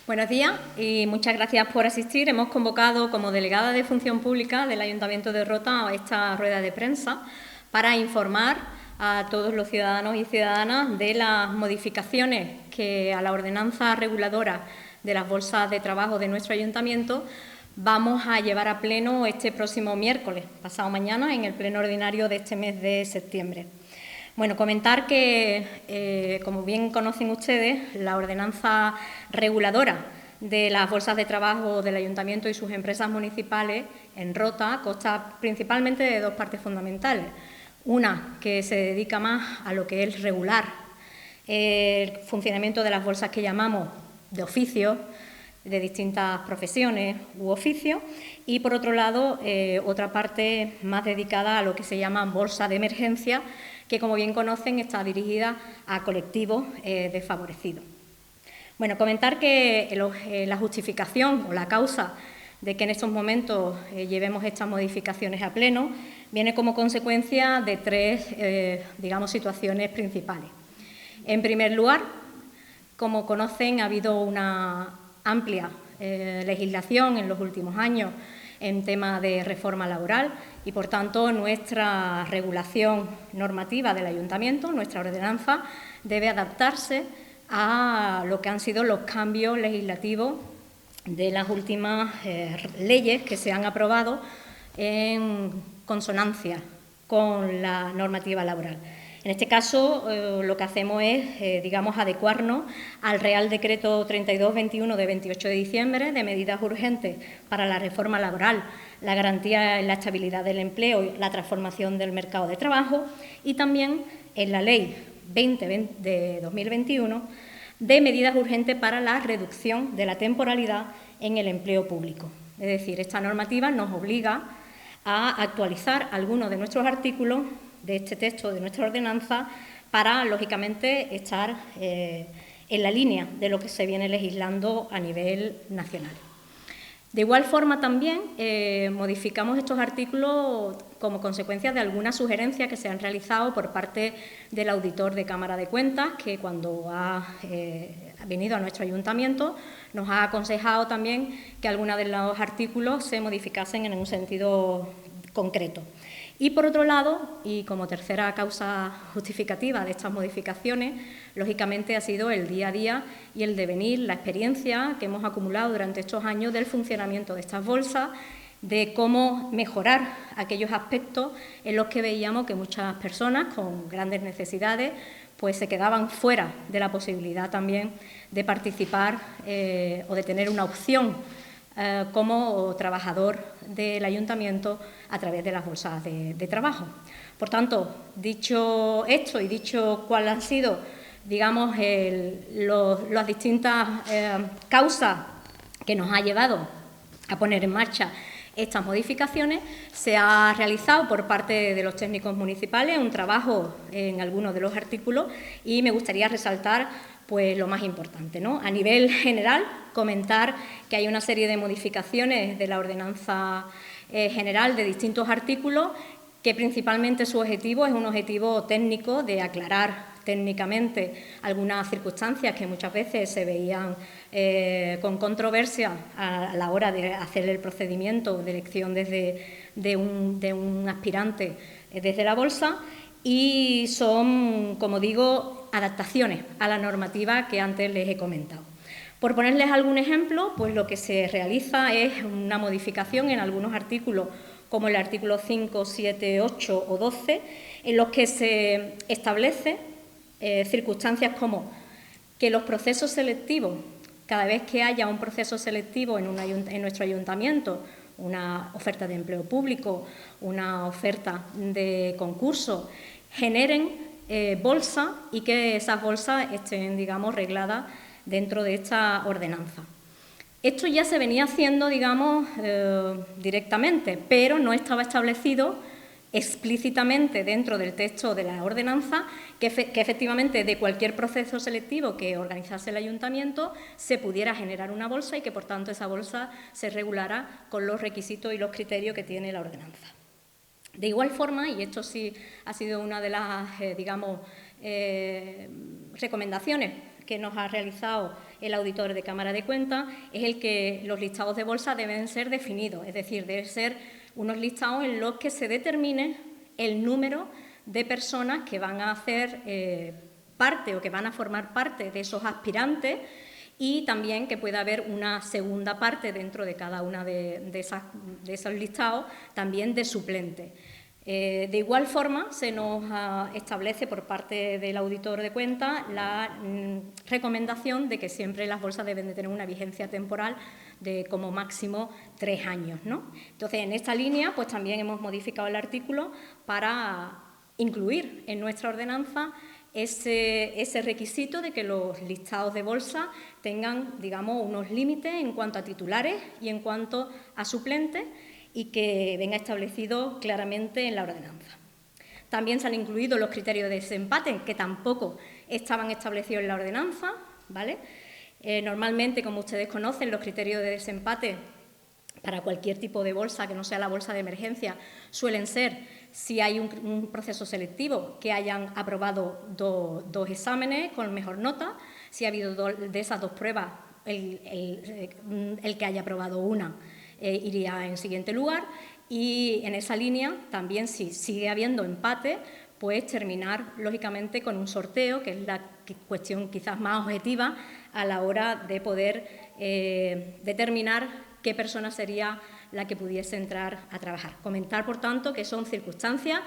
Buenos días y muchas gracias por asistir. Hemos convocado como delegada de Función Pública del Ayuntamiento de Rota a esta rueda de prensa para informar a todos los ciudadanos y ciudadanas de las modificaciones que a la ordenanza reguladora de las bolsas de trabajo de nuestro ayuntamiento vamos a llevar a pleno este próximo miércoles, pasado mañana, en el pleno ordinario de este mes de septiembre. Bueno, comentar que, como bien conocen ustedes, la ordenanza reguladora de las bolsas de trabajo del Ayuntamiento y sus empresas municipales en Rota consta principalmente de dos partes fundamentales. Una, que se dedica más a lo que es regular el funcionamiento de las bolsas que llamamos de oficio, de distintas profesiones u oficios, y por otro lado, otra parte más dedicada a lo que se llama bolsa de emergencia, que como bien conocen está dirigida a colectivos desfavorecidos. Bueno, comentar que la justificación o la causa de que en estos momentos llevemos estas modificaciones a pleno viene como consecuencia de tres, situaciones principales. En primer lugar, como conocen, ha habido una amplia legislación en los últimos años en tema de reforma laboral y, por tanto, nuestra regulación normativa del Ayuntamiento, nuestra ordenanza, debe adaptarse a lo que han sido los cambios legislativos de las últimas leyes que se han aprobado en consonancia con la normativa laboral. En este caso, lo que hacemos es, adecuarnos al Real Decreto 32/21 de 28 de diciembre de medidas urgentes para la reforma laboral, la garantía en la estabilidad del empleo y la transformación del mercado de trabajo, y también en la Ley 20 de 2021 de medidas urgentes para la reducción de la temporalidad en el empleo público. Es decir, esta normativa nos obliga a actualizar algunos de nuestros artículos de este texto de nuestra ordenanza para, lógicamente, estar en la línea de lo que se viene legislando a nivel nacional. De igual forma, también modificamos estos artículos como consecuencia de algunas sugerencias que se han realizado por parte del auditor de Cámara de Cuentas, que cuando ha venido a nuestro ayuntamiento nos ha aconsejado también que algunos de los artículos se modificasen en un sentido concreto. Y, por otro lado, y como tercera causa justificativa de estas modificaciones, lógicamente ha sido el día a día y el devenir, la experiencia que hemos acumulado durante estos años del funcionamiento de estas bolsas, de cómo mejorar aquellos aspectos en los que veíamos que muchas personas con grandes necesidades pues se quedaban fuera de la posibilidad también de participar o de tener una opción como trabajador del ayuntamiento a través de las bolsas de trabajo. Por tanto, dicho esto y dicho cuáles han sido, las distintas causas que nos ha llevado a poner en marcha estas modificaciones, se ha realizado por parte de los técnicos municipales un trabajo en algunos de los artículos y me gustaría resaltar pues lo más importante, ¿no? A nivel general, comentar que hay una serie de modificaciones de la ordenanza general de distintos artículos que principalmente su objetivo es un objetivo técnico de aclarar técnicamente algunas circunstancias que muchas veces se veían con controversia a la hora de hacer el procedimiento de elección de un aspirante desde la bolsa, y son, como digo, adaptaciones a la normativa que antes les he comentado. Por ponerles algún ejemplo, pues lo que se realiza es una modificación en algunos artículos, como el artículo 5, 7, 8 o 12, en los que se establece circunstancias como que los procesos selectivos, cada vez que haya un proceso selectivo en nuestro ayuntamiento, una oferta de empleo público, una oferta de concurso, generen bolsas y que esas bolsas estén, regladas dentro de esta ordenanza. Esto ya se venía haciendo, directamente, pero no estaba establecido explícitamente dentro del texto de la ordenanza que efectivamente de cualquier proceso selectivo que organizase el ayuntamiento se pudiera generar una bolsa y que, por tanto, esa bolsa se regulara con los requisitos y los criterios que tiene la ordenanza. De igual forma, y esto sí ha sido una de las, recomendaciones que nos ha realizado el auditor de Cámara de Cuentas es el que los listados de bolsa deben ser definidos, es decir, deben ser unos listados en los que se determine el número de personas que van a hacer parte o que van a formar parte de esos aspirantes y también que pueda haber una segunda parte dentro de cada una de esos listados también de suplentes. De igual forma, se nos establece por parte del auditor de cuentas la recomendación de que siempre las bolsas deben de tener una vigencia temporal de como máximo 3 años, ¿no? Entonces, en esta línea, pues también hemos modificado el artículo para incluir en nuestra ordenanza ese requisito de que los listados de bolsa tengan, digamos, unos límites en cuanto a titulares y en cuanto a suplentes, y que venga establecido claramente en la ordenanza. También se han incluido los criterios de desempate, que tampoco estaban establecidos en la ordenanza, ¿vale? Normalmente, como ustedes conocen, los criterios de desempate para cualquier tipo de bolsa que no sea la bolsa de emergencia suelen ser, si hay un proceso selectivo, que hayan aprobado dos exámenes con mejor nota, si ha habido de esas 2 pruebas, el que haya aprobado una iría en siguiente lugar, y en esa línea también, si sigue habiendo empate, pues terminar lógicamente con un sorteo, que es la cuestión quizás más objetiva a la hora de poder determinar qué persona sería la que pudiese entrar a trabajar. Comentar, por tanto, que son circunstancias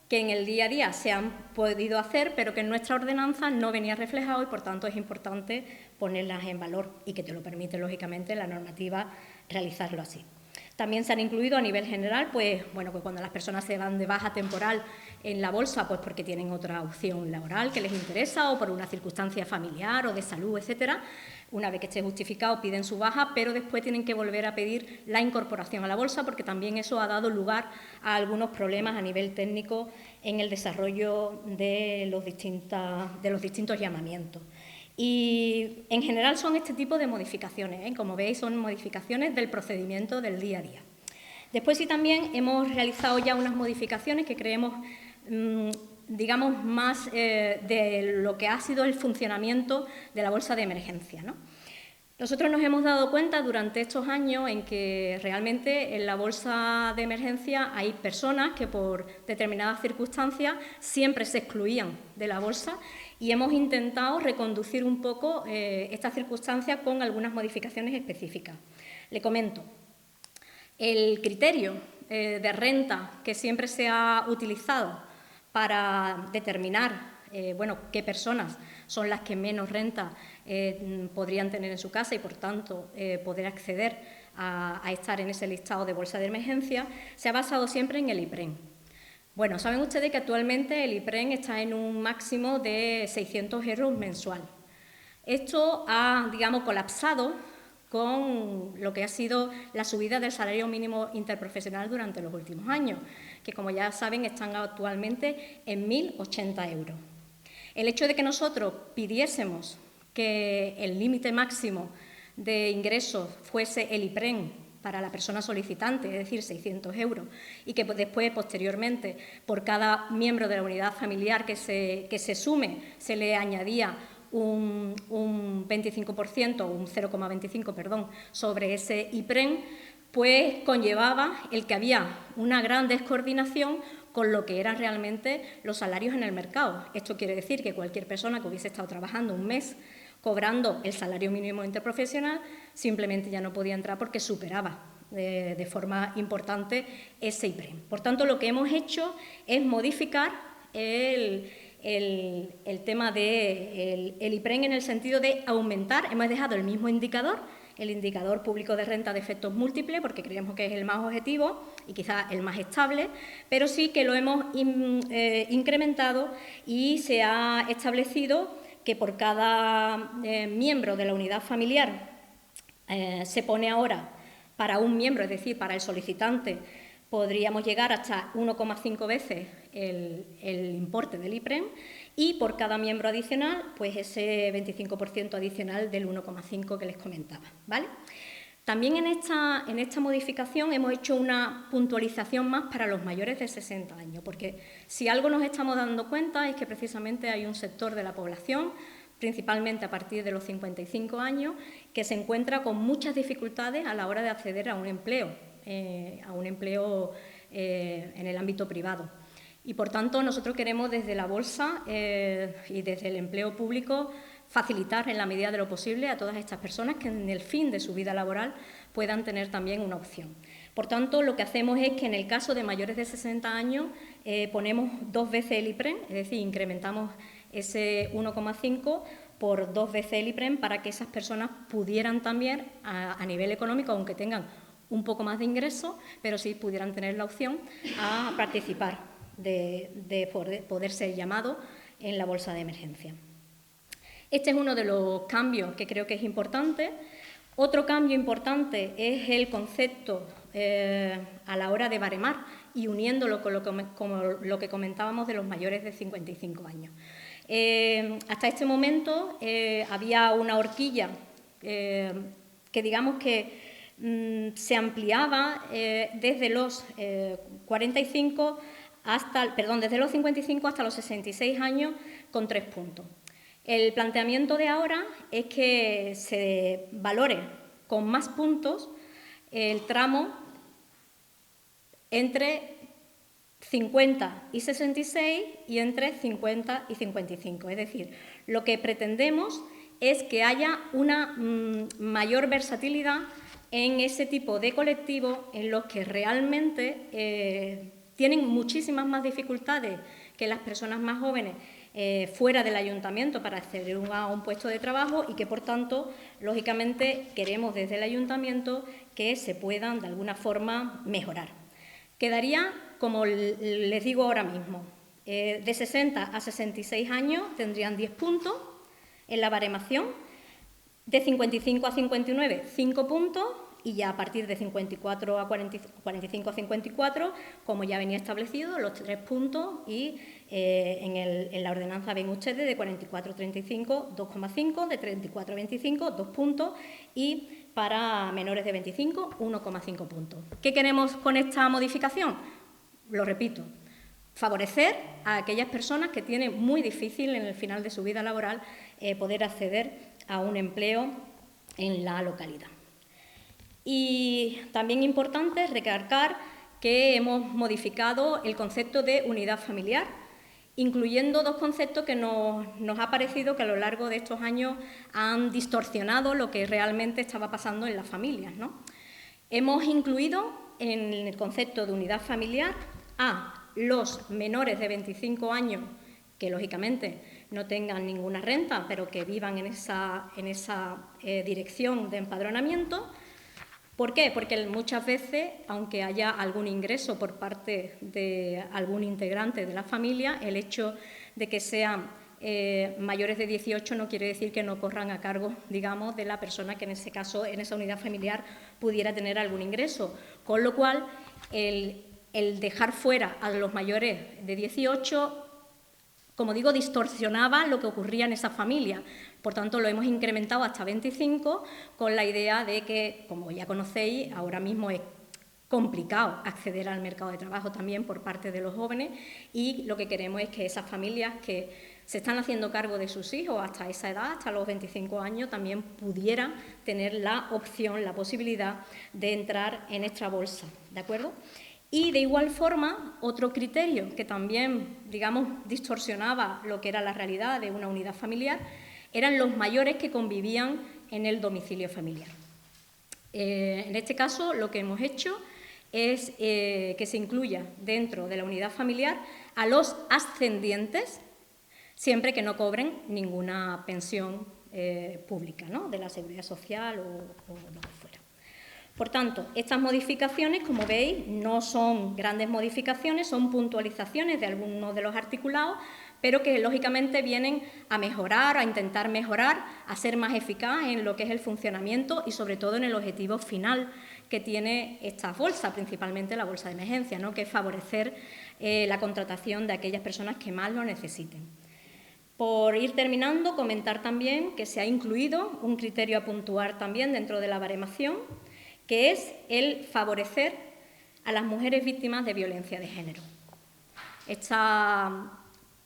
que en el día a día se han podido hacer, pero que en nuestra ordenanza no venía reflejado y, por tanto, es importante ponerlas en valor y que te lo permite, lógicamente, la normativa realizarlo así. También se han incluido a nivel general, pues cuando las personas se van de baja temporal en la bolsa, pues porque tienen otra opción laboral que les interesa o por una circunstancia familiar o de salud, etcétera. Una vez que esté justificado, piden su baja, pero después tienen que volver a pedir la incorporación a la bolsa, porque también eso ha dado lugar a algunos problemas a nivel técnico en el desarrollo de los distintos llamamientos. Y en general son este tipo de modificaciones, ¿eh? Como veis, son modificaciones del procedimiento del día a día. Después sí también hemos realizado ya unas modificaciones que creemos, digamos, más de lo que ha sido el funcionamiento de la bolsa de emergencia, ¿no? Nosotros nos hemos dado cuenta durante estos años en que realmente en la bolsa de emergencia hay personas que por determinadas circunstancias siempre se excluían de la bolsa, y hemos intentado reconducir un poco estas circunstancias con algunas modificaciones específicas. Le comento, el criterio de renta que siempre se ha utilizado para determinar qué personas son las que menos renta podrían tener en su casa y, por tanto, poder acceder a estar en ese listado de bolsa de emergencia, se ha basado siempre en el IPREN. Bueno, saben ustedes que actualmente el IPREN está en un máximo de 600 euros mensual. Esto ha, digamos, colapsado con lo que ha sido la subida del salario mínimo interprofesional durante los últimos años, que, como ya saben, están actualmente en 1.080 euros. El hecho de que nosotros pidiésemos que el límite máximo de ingresos fuese el IPREN para la persona solicitante, es decir, 600 euros, y que después, posteriormente, por cada miembro de la unidad familiar que se sume, se le añadía un 25%, un 0,25, perdón, sobre ese IPREN, pues conllevaba el que había una gran descoordinación con lo que eran realmente los salarios en el mercado. Esto quiere decir que cualquier persona que hubiese estado trabajando un mes cobrando el salario mínimo interprofesional simplemente ya no podía entrar porque superaba de forma importante ese IPREN. Por tanto, lo que hemos hecho es modificar el tema del IPREN en el sentido de aumentar. Hemos dejado el mismo indicador, el indicador público de renta de efectos múltiples, porque creemos que es el más objetivo y quizás el más estable, pero sí que lo hemos incrementado y se ha establecido que por cada miembro de la unidad familiar se pone ahora para un miembro, es decir, para el solicitante, podríamos llegar hasta 1,5 veces el importe del IPREN, y por cada miembro adicional, pues ese 25% adicional del 1,5 que les comentaba, ¿vale? También en esta modificación hemos hecho una puntualización más para los mayores de 60 años, porque si algo nos estamos dando cuenta es que precisamente hay un sector de la población principalmente a partir de los 55 años, que se encuentra con muchas dificultades a la hora de acceder a un empleo en el ámbito privado. Y, por tanto, nosotros queremos desde la Bolsa y desde el empleo público facilitar en la medida de lo posible a todas estas personas que en el fin de su vida laboral puedan tener también una opción. Por tanto, lo que hacemos es que en el caso de mayores de 60 años ponemos 2 veces el IPREM, es decir, incrementamos ese 1,5 por 2 veces el IPREM para que esas personas pudieran también, a nivel económico, aunque tengan un poco más de ingresos, pero sí pudieran tener la opción a participar de poder ser llamados en la bolsa de emergencia. Este es uno de los cambios que creo que es importante. Otro cambio importante es el concepto a la hora de baremar y uniéndolo con lo que comentábamos de los mayores de 55 años. Hasta este momento había una horquilla que digamos que se ampliaba desde los 55 desde los 55 hasta los 66 años con 3 puntos. El planteamiento de ahora es que se valore con más puntos el tramo entre 50 y 66 y entre 50 y 55. Es decir, lo que pretendemos es que haya una mayor versatilidad en ese tipo de colectivos en los que realmente tienen muchísimas más dificultades que las personas más jóvenes fuera del ayuntamiento para acceder a un puesto de trabajo y que, por tanto, lógicamente, queremos desde el ayuntamiento que se puedan, de alguna forma, mejorar. Quedaría, como les digo ahora mismo, de 60 a 66 años tendrían 10 puntos en la baremación, de 55 a 59, 5 puntos, y ya a partir de 54 a 45 a 54, como ya venía establecido, los 3 puntos y en la ordenanza ven ustedes de 44 a 35, 2,5, de 34 a 25, 2 puntos y para menores de 25, 1,5 puntos. ¿Qué queremos con esta modificación? Lo repito, favorecer a aquellas personas que tienen muy difícil en el final de su vida laboral poder acceder a un empleo en la localidad. Y también importante recalcar que hemos modificado el concepto de unidad familiar, incluyendo 2 conceptos que nos ha parecido que a lo largo de estos años han distorsionado lo que realmente estaba pasando en las familias, ¿no? Hemos incluido en el concepto de unidad familiar a los menores de 25 años que, lógicamente, no tengan ninguna renta, pero que vivan en esa dirección de empadronamiento. ¿Por qué? Porque muchas veces, aunque haya algún ingreso por parte de algún integrante de la familia, el hecho de que sean mayores de 18 no quiere decir que no corran a cargo, digamos, de la persona que en ese caso, en esa unidad familiar, pudiera tener algún ingreso. Con lo cual, el dejar fuera a los mayores de 18, como digo, distorsionaba lo que ocurría en esa familia. Por tanto, lo hemos incrementado hasta 25 con la idea de que, como ya conocéis, ahora mismo es complicado acceder al mercado de trabajo también por parte de los jóvenes y lo que queremos es que esas familias que se están haciendo cargo de sus hijos hasta esa edad, hasta los 25 años, también pudieran tener la opción, la posibilidad de entrar en esta bolsa, ¿de acuerdo? Y, de igual forma, otro criterio que también, digamos, distorsionaba lo que era la realidad de una unidad familiar eran los mayores que convivían en el domicilio familiar. En este caso, lo que hemos hecho es que se incluya dentro de la unidad familiar a los ascendientes, siempre que no cobren ninguna pensión pública, ¿no?, de la Seguridad Social o lo que fuera. Por tanto, estas modificaciones, como veis, no son grandes modificaciones, son puntualizaciones de algunos de los articulados, pero que lógicamente vienen a mejorar, a intentar mejorar, a ser más eficaz en lo que es el funcionamiento y sobre todo en el objetivo final que tiene esta bolsa, principalmente la bolsa de emergencia, ¿no?, que es favorecer la contratación de aquellas personas que más lo necesiten. Por ir terminando, comentar también que se ha incluido un criterio a puntuar también dentro de la baremación, que es el favorecer a las mujeres víctimas de violencia de género. Esta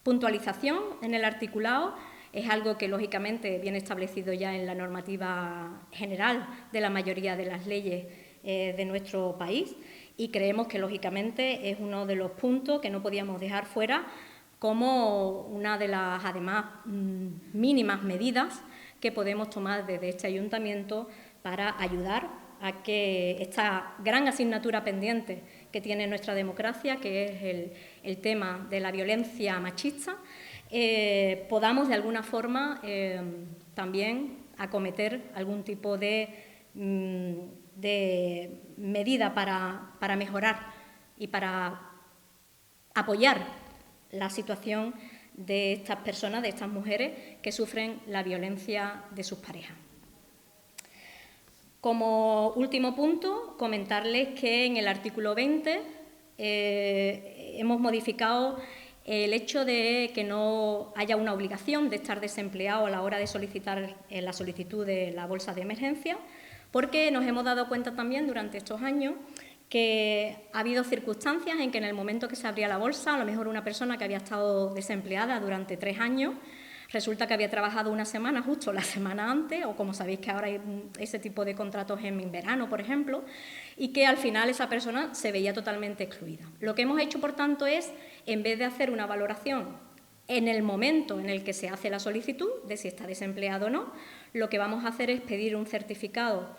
puntualización en el articulado es algo que, lógicamente, viene establecido ya en la normativa general de la mayoría de las leyes de nuestro país y creemos que, lógicamente, es uno de los puntos que no podíamos dejar fuera como una de las, además, mínimas medidas que podemos tomar desde este ayuntamiento para ayudar a que esta gran asignatura pendiente que tiene nuestra democracia, que es el tema de la violencia machista, podamos de alguna forma también acometer algún tipo de medida para mejorar y para apoyar la situación de estas personas, de estas mujeres que sufren la violencia de sus parejas. Como último punto, comentarles que en el artículo 20 hemos modificado el hecho de que no haya una obligación de estar desempleado a la hora de solicitar la solicitud de la bolsa de emergencia, porque nos hemos dado cuenta también durante estos años que ha habido circunstancias en que en el momento que se abría la bolsa, a lo mejor una persona que había estado desempleada durante 3 años, resulta que había trabajado una semana justo la semana antes, o como sabéis que ahora hay ese tipo de contratos en verano, por ejemplo, y que al final esa persona se veía totalmente excluida. Lo que hemos hecho, por tanto, es, en vez de hacer una valoración en el momento en el que se hace la solicitud, de si está desempleado o no, lo que vamos a hacer es pedir un certificado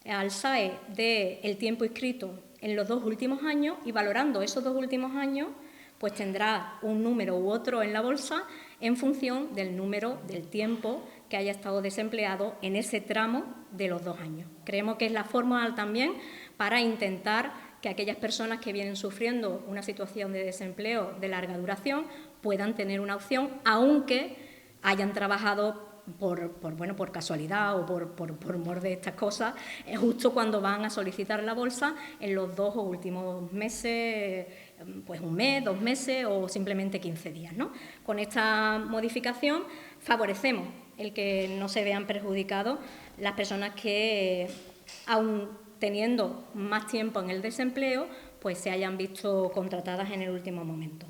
al SAE del tiempo inscrito en los 2 últimos años y valorando esos 2 últimos años, pues tendrá un número u otro en la bolsa en función del número del tiempo que haya estado desempleado en ese tramo de los 2 años. Creemos que es la fórmula también para intentar que aquellas personas que vienen sufriendo una situación de desempleo de larga duración puedan tener una opción, aunque hayan trabajado por casualidad o por mor de estas cosas, justo cuando van a solicitar la bolsa en los 2 últimos meses, pues 1 mes, 2 meses o simplemente 15 días, ¿no? Con esta modificación favorecemos el que no se vean perjudicados las personas que, aun teniendo más tiempo en el desempleo, pues se hayan visto contratadas en el último momento.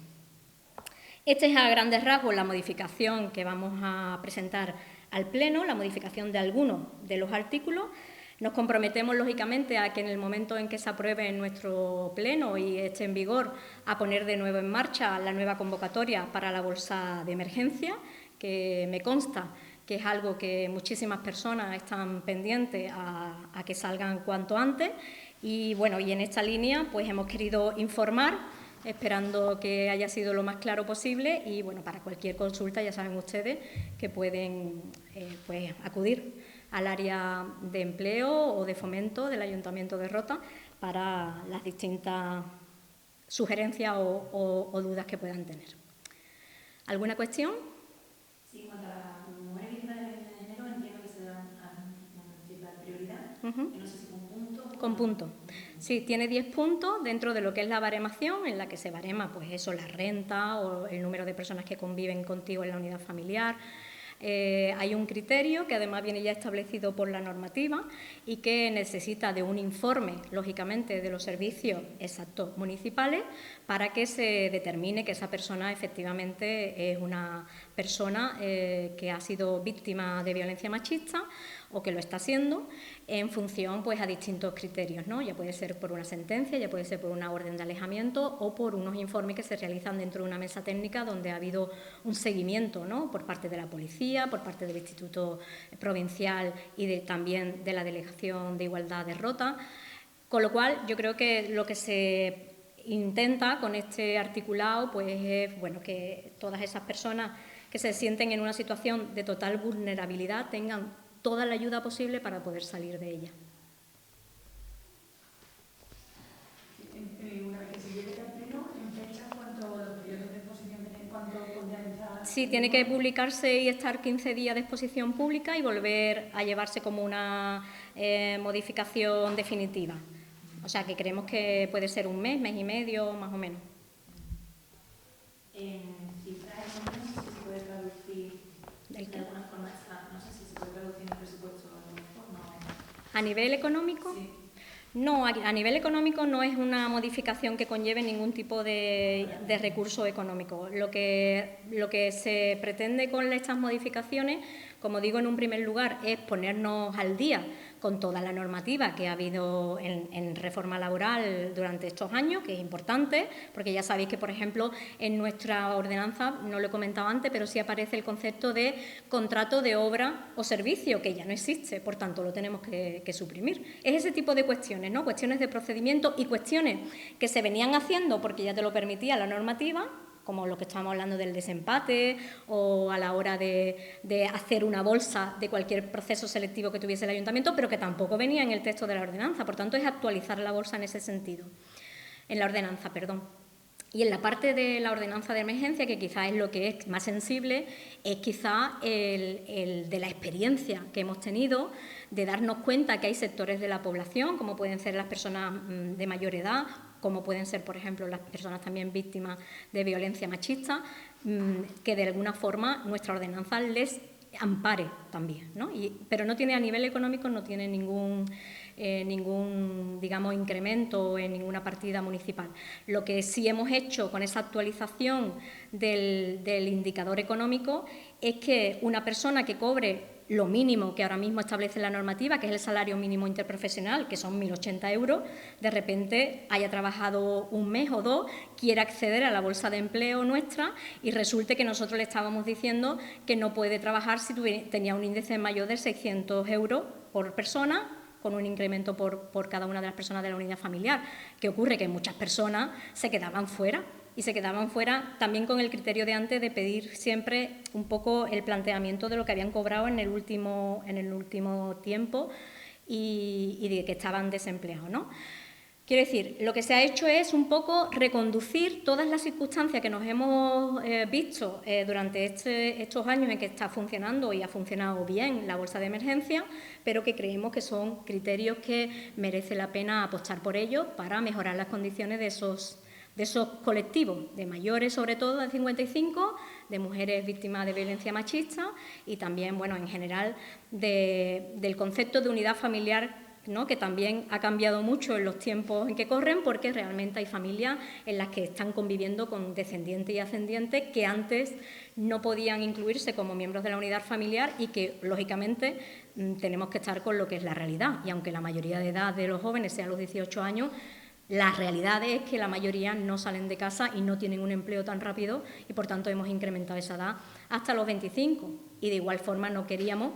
Esta es a grandes rasgos la modificación que vamos a presentar al Pleno, la modificación de algunos de los artículos. Nos comprometemos, lógicamente, a que en el momento en que se apruebe en nuestro Pleno y esté en vigor, a poner de nuevo en marcha la nueva convocatoria para la bolsa de emergencia, que me consta que es algo que muchísimas personas están pendientes a que salgan cuanto antes. Y bueno, y en esta línea pues hemos querido informar, esperando que haya sido lo más claro posible y bueno, para cualquier consulta ya saben ustedes que pueden pues acudir al área de empleo o de fomento del Ayuntamiento de Rota para las distintas sugerencias o dudas que puedan tener. ¿Alguna cuestión? Sí, en cuanto a las mujeres víctimas de violencia de género, entiendo que se dan a prioridad. No sé si con puntos. Con puntos. Sí, tiene 10 puntos dentro de lo que es la baremación, en la que se barema, pues eso, la renta o el número de personas que conviven contigo en la unidad familiar. Hay un criterio que además viene ya establecido por la normativa y que necesita de un informe, lógicamente, de los servicios exactos municipales para que se determine que esa persona efectivamente es una persona que ha sido víctima de violencia machista o que lo está haciendo en función pues a distintos criterios, ¿no? Ya puede ser por una sentencia, ya puede ser por una orden de alejamiento o por unos informes que se realizan dentro de una mesa técnica donde ha habido un seguimiento, ¿no? Por parte de la policía, por parte del Instituto Provincial y también de la Delegación de Igualdad de Rota. Con lo cual, yo creo que lo que se intenta con este articulado pues es bueno, que todas esas personas que se sienten en una situación de total vulnerabilidad tengan toda la ayuda posible para poder salir de ella. Una vez que se llegue al pleno, en fecha, ¿cuánto los periodos de exposición tienen? ¿Cuánto podrían estar? Sí, tiene que publicarse y estar 15 días de exposición pública y volver a llevarse como una modificación definitiva. O sea, que creemos que puede ser 1 mes, mes y medio, más o menos. En cifras económicas, no sé si se puede traducir de alguna forma, no sé si se puede traducir en presupuesto de alguna forma. ¿A nivel económico? Sí. No, a nivel económico no es una modificación que conlleve ningún tipo de recurso económico. Lo que se pretende con estas modificaciones, como digo en un primer lugar, es ponernos al día con toda la normativa que ha habido en reforma laboral durante estos años, que es importante, porque ya sabéis que, por ejemplo, en nuestra ordenanza, no lo he comentado antes, pero sí aparece el concepto de contrato de obra o servicio, que ya no existe, por tanto lo tenemos que suprimir. Es ese tipo de cuestiones, ¿no? Cuestiones de procedimiento y cuestiones que se venían haciendo porque ya te lo permitía la normativa, como lo que estábamos hablando del desempate o a la hora de hacer una bolsa de cualquier proceso selectivo que tuviese el ayuntamiento, pero que tampoco venía en el texto de la ordenanza. Por tanto, es actualizar la bolsa en ese sentido, en la ordenanza, perdón. Y en la parte de la ordenanza de emergencia, que quizás es lo que es más sensible, es quizás el de la experiencia que hemos tenido, de darnos cuenta que hay sectores de la población, como pueden ser las personas de mayor edad, como pueden ser, por ejemplo, las personas también víctimas de violencia machista, que de alguna forma nuestra ordenanza les ampare también, ¿no? Pero no tiene, a nivel económico, no tiene ningún digamos, incremento en ninguna partida municipal. Lo que sí hemos hecho con esa actualización del indicador económico es que una persona que cobre lo mínimo que ahora mismo establece la normativa, que es el salario mínimo interprofesional, que son 1.080 euros, de repente haya trabajado un mes o dos, quiera acceder a la bolsa de empleo nuestra y resulte que nosotros le estábamos diciendo que no puede trabajar si tenía un índice mayor de 600 euros por persona, con un incremento por cada una de las personas de la unidad familiar. ¿Qué ocurre? Que muchas personas se quedaban fuera. Y se quedaban fuera también con el criterio de antes de pedir siempre un poco el planteamiento de lo que habían cobrado en el último tiempo y de que estaban desempleados, ¿no? Quiero decir, lo que se ha hecho es un poco reconducir todas las circunstancias que nos hemos visto durante estos años en que está funcionando y ha funcionado bien la bolsa de emergencia, pero que creemos que son criterios que merece la pena apostar por ellos para mejorar las condiciones de esos colectivos, de mayores sobre todo de 55, de mujeres víctimas de violencia machista y también, bueno, en general del concepto de unidad familiar, ¿no?, que también ha cambiado mucho en los tiempos en que corren, porque realmente hay familias en las que están conviviendo con descendientes y ascendientes que antes no podían incluirse como miembros de la unidad familiar y que, lógicamente, tenemos que estar con lo que es la realidad. Y aunque la mayoría de edad de los jóvenes sea los 18 años, la realidad es que la mayoría no salen de casa y no tienen un empleo tan rápido y, por tanto, hemos incrementado esa edad hasta los 25. Y, de igual forma, no queríamos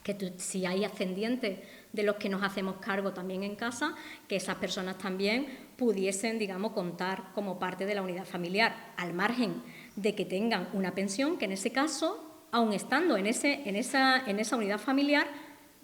que si hay ascendientes de los que nos hacemos cargo también en casa, que esas personas también pudiesen, digamos, contar como parte de la unidad familiar, al margen de que tengan una pensión, que en ese caso, aun estando en esa unidad familiar,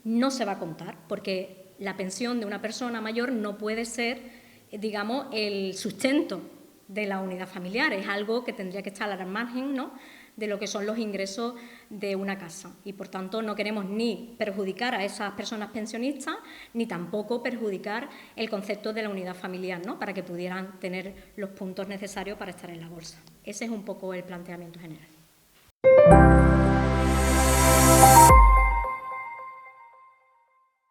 no se va a contar, porque la pensión de una persona mayor no puede ser, digamos, el sustento de la unidad familiar, es algo que tendría que estar al margen, ¿no?, de lo que son los ingresos de una casa. Y, por tanto, no queremos ni perjudicar a esas personas pensionistas, ni tampoco perjudicar el concepto de la unidad familiar, ¿no?, para que pudieran tener los puntos necesarios para estar en la bolsa. Ese es un poco el planteamiento general.